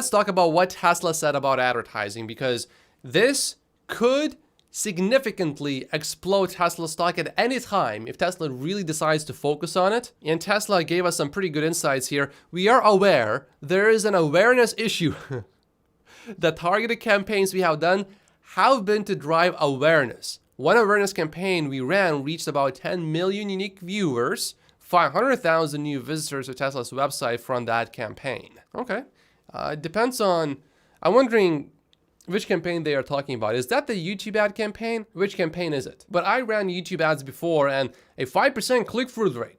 Let's talk about what Tesla said about advertising, because this could significantly explode Tesla stock at any time if Tesla really decides to focus on it. And Tesla gave us some pretty good insights here. We are aware there is an awareness issue. The targeted campaigns we have done have been to drive awareness. One awareness campaign we ran reached about 10 million unique viewers, 500,000 new visitors to Tesla's website from that campaign. Okay. It depends on, I'm wondering which campaign they are talking about. Is that the YouTube ad campaign? Which campaign is it? But I ran YouTube ads before, and a 5% click-through rate.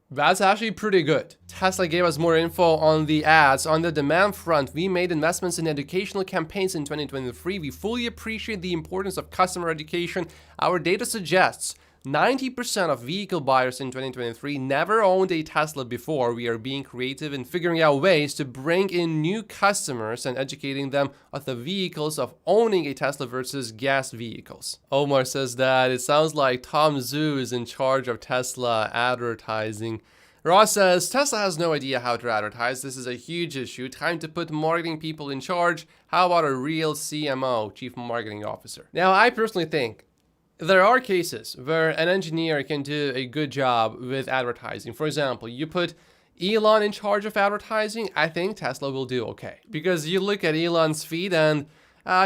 That's actually pretty good. Tesla gave us more info on the ads. On the demand front, we made investments in educational campaigns in 2023. We fully appreciate the importance of customer education. Our data suggests 90% of vehicle buyers in 2023 never owned a Tesla before. We are being creative in figuring out ways to bring in new customers and educating them on the vehicles of owning a Tesla versus gas vehicles. Omar says that it sounds like Tom Zhu is in charge of Tesla advertising. Ross says, Tesla has no idea how to advertise. This is a huge issue. Time to put marketing people in charge. How about a real CMO, Chief Marketing Officer? Now, I personally think there are cases where an engineer can do a good job with advertising. For example, you put Elon in charge of advertising, I think Tesla will do okay. Because you look at Elon's feed and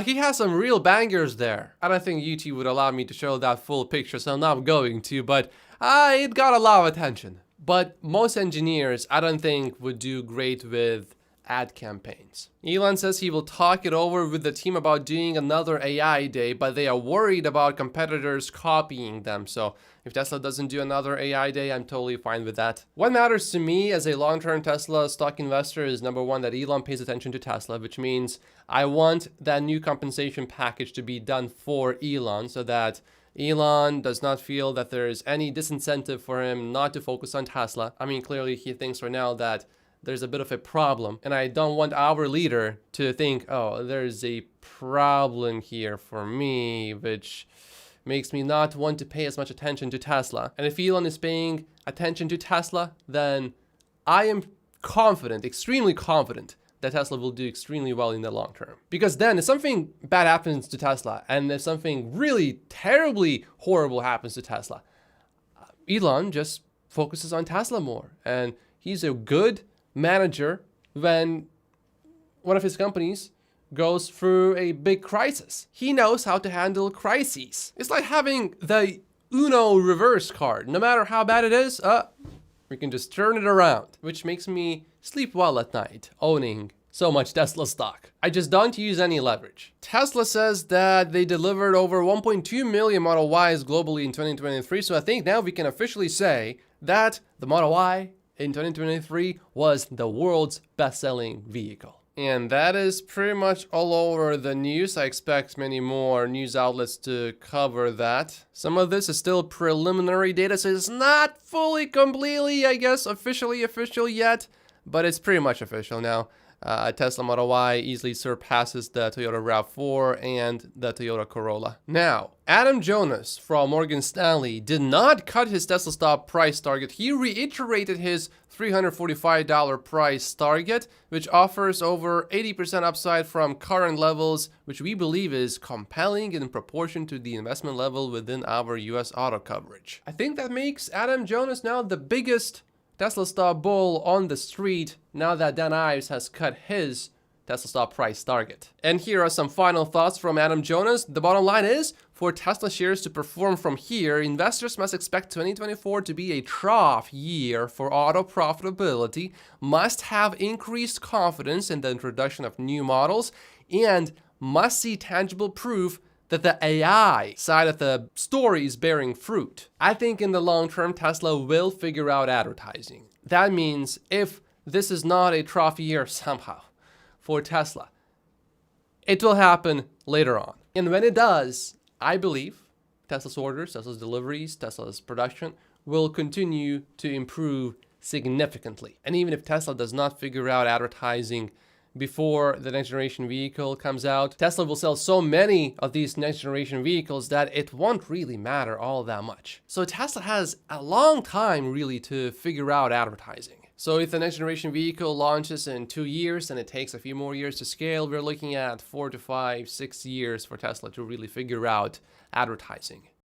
he has some real bangers there. I don't think YouTube would allow me to show that full picture, so I'm not going to, but it got a lot of attention. But most engineers, I don't think, would do great with ad campaigns. Elon says he will talk it over with the team about doing another AI day, but they are worried about competitors copying them. So if Tesla doesn't do another AI day, I'm totally fine with that. What matters to me as a long-term Tesla stock investor is, number one, that Elon pays attention to Tesla, which means I want that new compensation package to be done for Elon so that Elon does not feel that there is any disincentive for him not to focus on Tesla. I mean, clearly he thinks right now that there's a bit of a problem, and I don't want our leader to think, oh, there's a problem here for me, which makes me not want to pay as much attention to Tesla. And if Elon is paying attention to Tesla, then I am confident, extremely confident, that Tesla will do extremely well in the long term. Because then if something bad happens to Tesla, and if something really terribly horrible happens to Tesla, Elon just focuses on Tesla more. And he's a good manager when one of his companies goes through a big crisis. He knows how to handle crises. It's like having the Uno reverse card. No matter how bad it is, we can just turn it around, which makes me sleep well at night, owning so much Tesla stock. I just don't use any leverage. Tesla says that they delivered over 1.2 million Model Ys globally in 2023, so I think now we can officially say that the Model Y in 2023 was the world's best-selling vehicle. And that is pretty much all over the news. I expect many more news outlets to cover that. Some of this is still preliminary data, so it's not fully, completely, I guess, official yet, but it's pretty much official now. Tesla Model Y easily surpasses the Toyota RAV4 and the Toyota Corolla. Now, Adam Jonas from Morgan Stanley did not cut his Tesla stock price target. He reiterated his $345 price target, which offers over 80% upside from current levels, which we believe is compelling in proportion to the investment level within our US auto coverage. I think that makes Adam Jonas now the biggest Tesla stock bull on the street now that Dan Ives has cut his Tesla stock price target. And here are some final thoughts from Adam Jonas. The bottom line is, for Tesla shares to perform from here, investors must expect 2024 to be a trough year for auto profitability, must have increased confidence in the introduction of new models, and must see tangible proof that the AI side of the story is bearing fruit. I think in the long term, Tesla will figure out advertising. That means if this is not a trough year somehow for Tesla, it will happen later on. And when it does, I believe Tesla's orders, Tesla's deliveries, Tesla's production will continue to improve significantly. And even if Tesla does not figure out advertising before the next generation vehicle comes out, Tesla will sell so many of these next generation vehicles that it won't really matter all that much. So Tesla has a long time really to figure out advertising. So if the next generation vehicle launches in 2 years and it takes a few more years to scale, we're looking at 4 to 5, 6 years for Tesla to really figure out advertising.